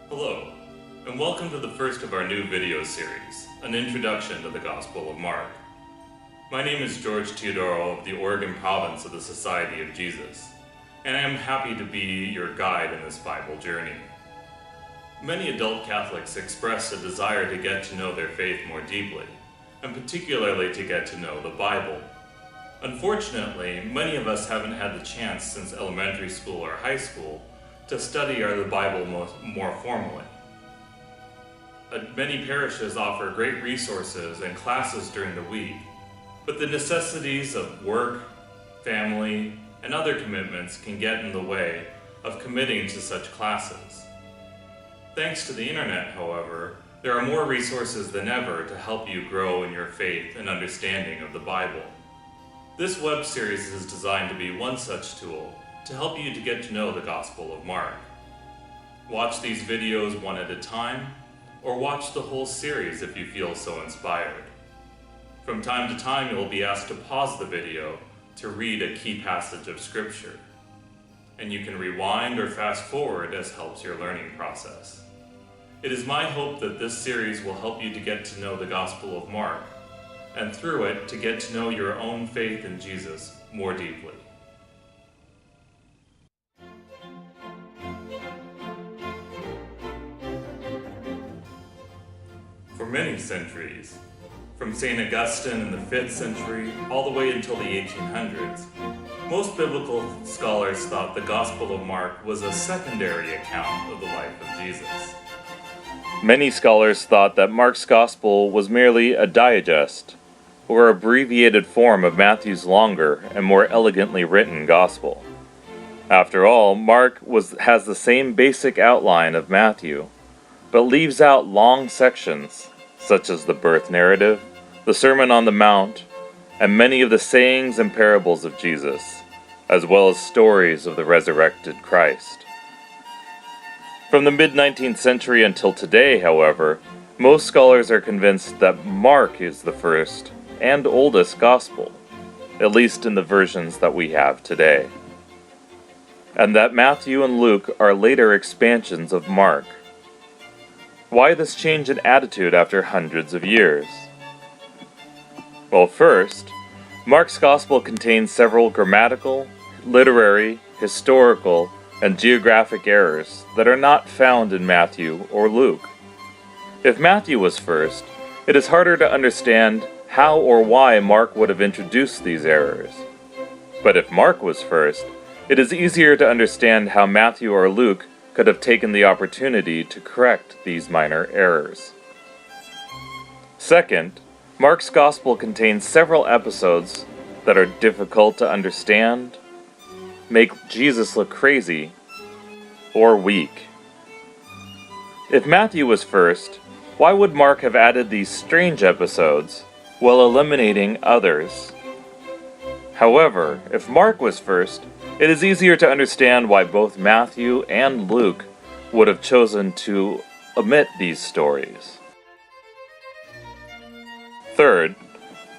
Hello, and welcome to the first of our new video series, an introduction to the Gospel of Mark. My name is George Teodoro of the Oregon Province of the Society of Jesus, and I am happy to be your guide in this Bible journey. Many adult Catholics express a desire to get to know their faith more deeply, and particularly to get to know the Bible. Unfortunately, many of us haven't had the chance since elementary school or high school to study the Bible more formally. Many parishes offer great resources and classes during the week, but the necessities of work, family, and other commitments can get in the way of committing to such classes. Thanks to the internet, however, there are more resources than ever to help you grow in your faith and understanding of the Bible. This web series is designed to be one such tool to help you to get to know the Gospel of Mark. Watch these videos one at a time, or watch the whole series if you feel so inspired. From time to time, you'll be asked to pause the video to read a key passage of Scripture, and you can rewind or fast forward as helps your learning process. It is my hope that this series will help you to get to know the Gospel of Mark, and through it, to get to know your own faith in Jesus more deeply. For many centuries, from St. Augustine in the 5th century all the way until the 1800s, most biblical scholars thought the Gospel of Mark was a secondary account of the life of Jesus. Many scholars thought that Mark's Gospel was merely a digest, or abbreviated form of Matthew's longer and more elegantly written Gospel. After all, Mark has the same basic outline of Matthew, but leaves out long sections, such as the birth narrative, the Sermon on the Mount, and many of the sayings and parables of Jesus, as well as stories of the resurrected Christ. From the mid-19th century until today, however, most scholars are convinced that Mark is the first and oldest Gospel, at least in the versions that we have today, and that Matthew and Luke are later expansions of Mark. Why this change in attitude after hundreds of years? Well, first, Mark's Gospel contains several grammatical, literary, historical, and geographic errors that are not found in Matthew or Luke. If Matthew was first, it is harder to understand how or why Mark would have introduced these errors. But if Mark was first, it is easier to understand how Matthew or Luke could have taken the opportunity to correct these minor errors. Second, Mark's Gospel contains several episodes that are difficult to understand, make Jesus look crazy, or weak. If Matthew was first, why would Mark have added these strange episodes while eliminating others? However, if Mark was first, it is easier to understand why both Matthew and Luke would have chosen to omit these stories. Third,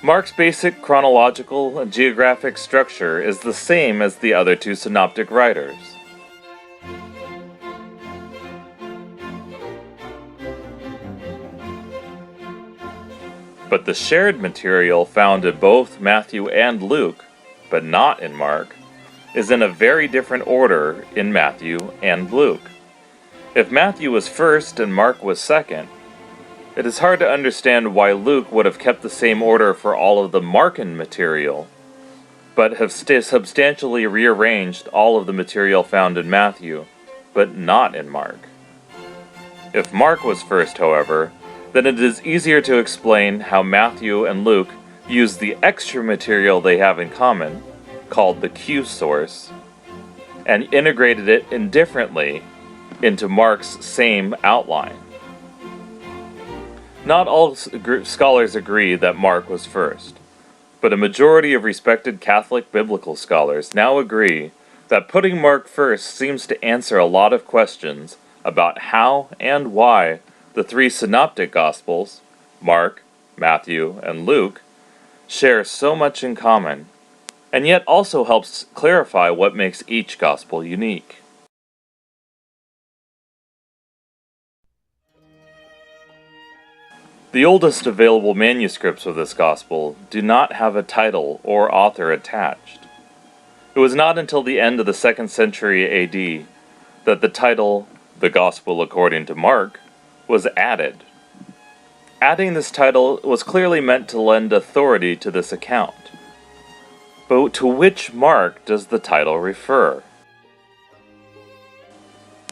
Mark's basic chronological and geographic structure is the same as the other two synoptic writers. But the shared material found in both Matthew and Luke, but not in Mark, is in a very different order in Matthew and Luke. If Matthew was first and Mark was second, it is hard to understand why Luke would have kept the same order for all of the Markan material, but have substantially rearranged all of the material found in Matthew, but not in Mark. If Mark was first, however, then it is easier to explain how Matthew and Luke use the extra material they have in common, called the Q source, and integrated it indifferently into Mark's same outline. Not all scholars agree that Mark was first, but a majority of respected Catholic biblical scholars now agree that putting Mark first seems to answer a lot of questions about how and why the three synoptic Gospels, Mark, Matthew, and Luke, share so much in common, and yet also helps clarify what makes each Gospel unique. The oldest available manuscripts of this Gospel do not have a title or author attached. It was not until the end of the 2nd century AD that the title, The Gospel According to Mark, was added. Adding this title was clearly meant to lend authority to this account. But to which Mark does the title refer?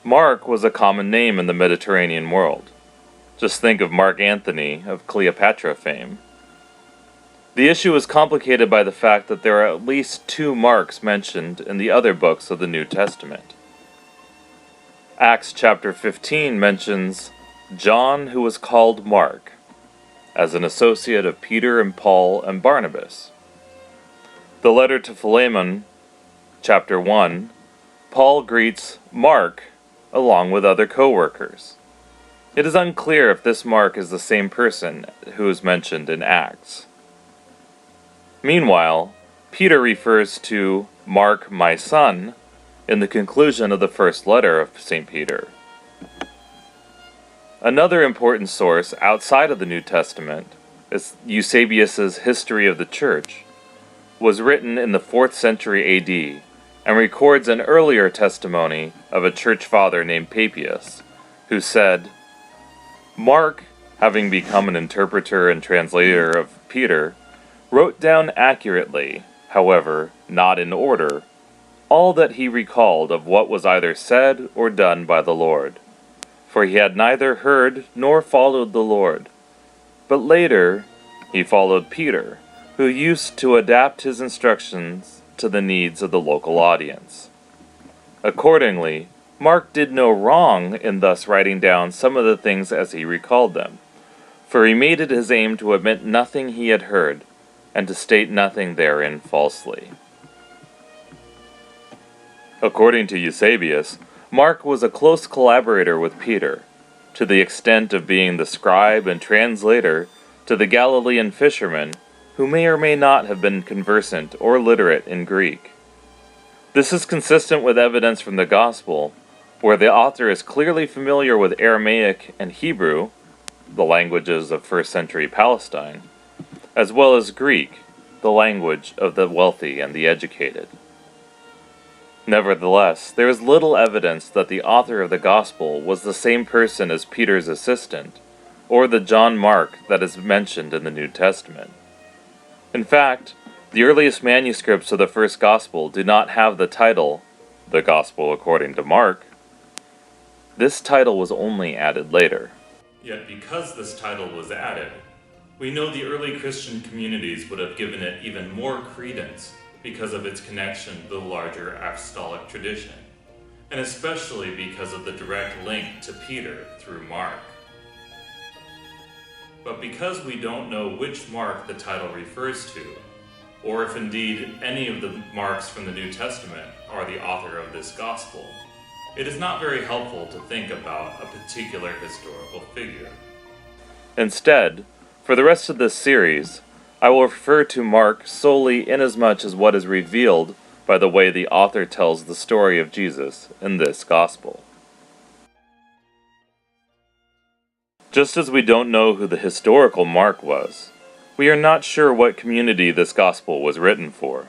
Mark was a common name in the Mediterranean world. Just think of Mark Antony of Cleopatra fame. The issue is complicated by the fact that there are at least 2 Marks mentioned in the other books of the New Testament. Acts chapter 15 mentions John, who was called Mark, as an associate of Peter and Paul and Barnabas. The letter to Philemon, chapter 1, Paul greets Mark along with other co-workers. It is unclear if this Mark is the same person who is mentioned in Acts. Meanwhile, Peter refers to Mark, my son, in the conclusion of the first letter of St. Peter. Another important source outside of the New Testament is Eusebius's History of the Church, was written in the 4th century AD and records an earlier testimony of a church father named Papias, who said, Mark, having become an interpreter and translator of Peter, wrote down accurately, however, not in order, all that he recalled of what was either said or done by the Lord. For he had neither heard nor followed the Lord. But later he followed Peter, who used to adapt his instructions to the needs of the local audience. Accordingly, Mark did no wrong in thus writing down some of the things as he recalled them, for he made it his aim to omit nothing he had heard, and to state nothing therein falsely. According to Eusebius, Mark was a close collaborator with Peter, to the extent of being the scribe and translator to the Galilean fishermen who may or may not have been conversant or literate in Greek. This is consistent with evidence from the Gospel, where the author is clearly familiar with Aramaic and Hebrew, the languages of 1st century Palestine, as well as Greek, the language of the wealthy and the educated. Nevertheless, there is little evidence that the author of the Gospel was the same person as Peter's assistant, or the John Mark that is mentioned in the New Testament. In fact, the earliest manuscripts of the first Gospel do not have the title, The Gospel According to Mark. This title was only added later. Yet because this title was added, we know the early Christian communities would have given it even more credence because of its connection to the larger apostolic tradition, and especially because of the direct link to Peter through Mark. But because we don't know which Mark the title refers to, or if indeed any of the Marks from the New Testament are the author of this Gospel, it is not very helpful to think about a particular historical figure. Instead, for the rest of this series, I will refer to Mark solely inasmuch as what is revealed by the way the author tells the story of Jesus in this Gospel. Just as we don't know who the historical Mark was, we are not sure what community this Gospel was written for.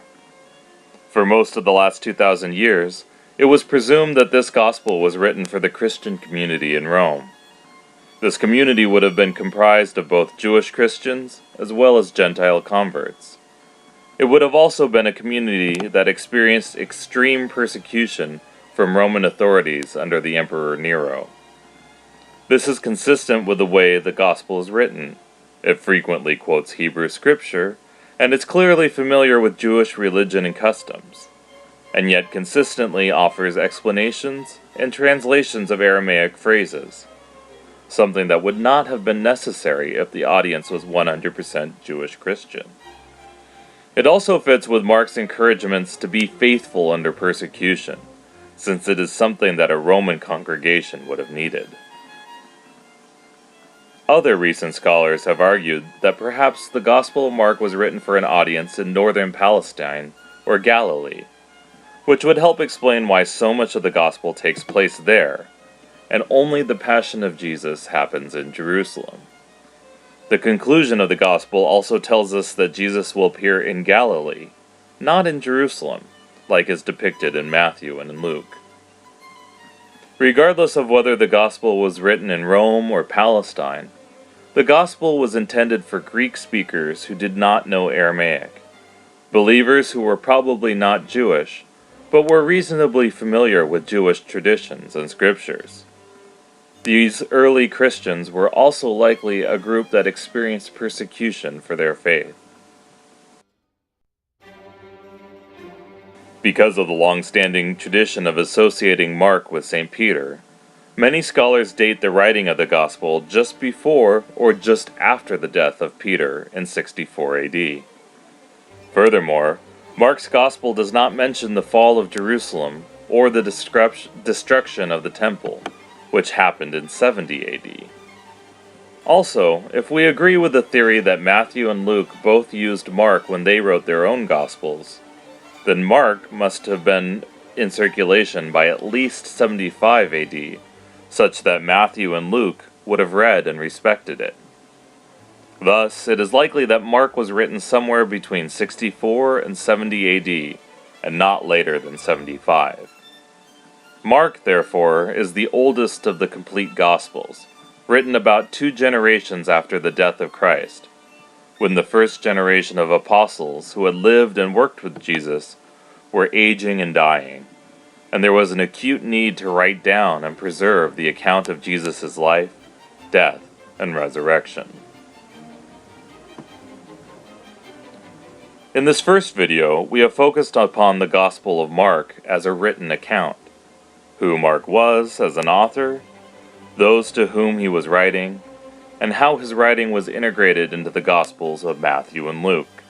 For most of the last 2,000 years, it was presumed that this Gospel was written for the Christian community in Rome. This community would have been comprised of both Jewish Christians as well as Gentile converts. It would have also been a community that experienced extreme persecution from Roman authorities under the Emperor Nero. This is consistent with the way the Gospel is written. It frequently quotes Hebrew scripture, and it's clearly familiar with Jewish religion and customs, and yet consistently offers explanations and translations of Aramaic phrases, something that would not have been necessary if the audience was 100% Jewish Christian. It also fits with Mark's encouragements to be faithful under persecution, since it is something that a Roman congregation would have needed. Other recent scholars have argued that perhaps the Gospel of Mark was written for an audience in northern Palestine or Galilee, which would help explain why so much of the Gospel takes place there, and only the Passion of Jesus happens in Jerusalem. The conclusion of the Gospel also tells us that Jesus will appear in Galilee, not in Jerusalem, like is depicted in Matthew and in Luke. Regardless of whether the Gospel was written in Rome or Palestine, the Gospel was intended for Greek speakers who did not know Aramaic, believers who were probably not Jewish, but were reasonably familiar with Jewish traditions and scriptures. These early Christians were also likely a group that experienced persecution for their faith. Because of the long-standing tradition of associating Mark with St. Peter, many scholars date the writing of the Gospel just before or just after the death of Peter in 64 AD. Furthermore, Mark's Gospel does not mention the fall of Jerusalem or the destruction of the temple, which happened in 70 AD. Also, if we agree with the theory that Matthew and Luke both used Mark when they wrote their own Gospels, then Mark must have been in circulation by at least 75 AD, such that Matthew and Luke would have read and respected it. Thus, it is likely that Mark was written somewhere between 64 and 70 AD, and not later than 75. Mark, therefore, is the oldest of the complete Gospels, written about 2 generations after the death of Christ, when the first generation of apostles who had lived and worked with Jesus were aging and dying, and there was an acute need to write down and preserve the account of Jesus' life, death, and resurrection. In this first video, we have focused upon the Gospel of Mark as a written account, who Mark was as an author, those to whom he was writing, and how his writing was integrated into the Gospels of Matthew and Luke.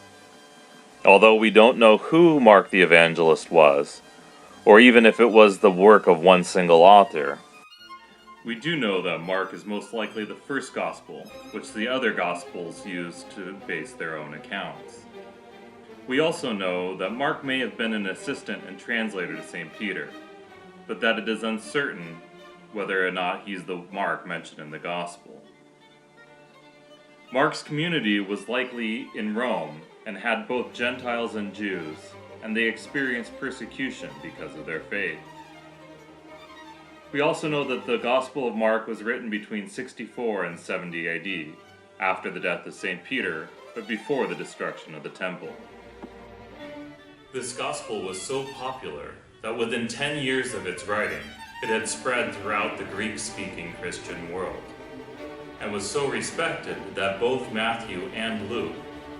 Although we don't know who Mark the Evangelist was, or even if it was the work of one single author, we do know that Mark is most likely the first Gospel, which the other Gospels used to base their own accounts. We also know that Mark may have been an assistant and translator to St. Peter, but that it is uncertain whether or not he's the Mark mentioned in the Gospel. Mark's community was likely in Rome and had both Gentiles and Jews, and they experienced persecution because of their faith. We also know that the Gospel of Mark was written between 64 and 70 AD, after the death of St. Peter, but before the destruction of the temple. This Gospel was so popular that within 10 years of its writing, it had spread throughout the Greek-speaking Christian world, and was so respected that both Matthew and Luke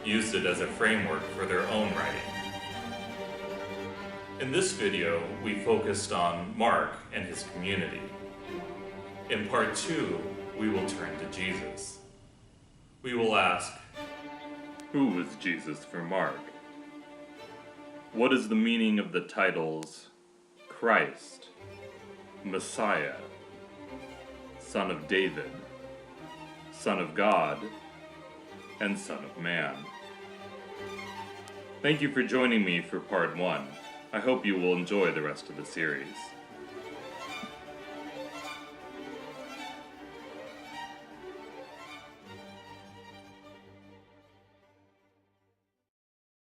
used it as a framework for their own writing. In this video, we focused on Mark and his community. In part 2, we will turn to Jesus. We will ask, who was Jesus for Mark? What is the meaning of the titles Christ, Messiah, Son of David, Son of God, and Son of Man? Thank you for joining me for part 1. I hope you will enjoy the rest of the series.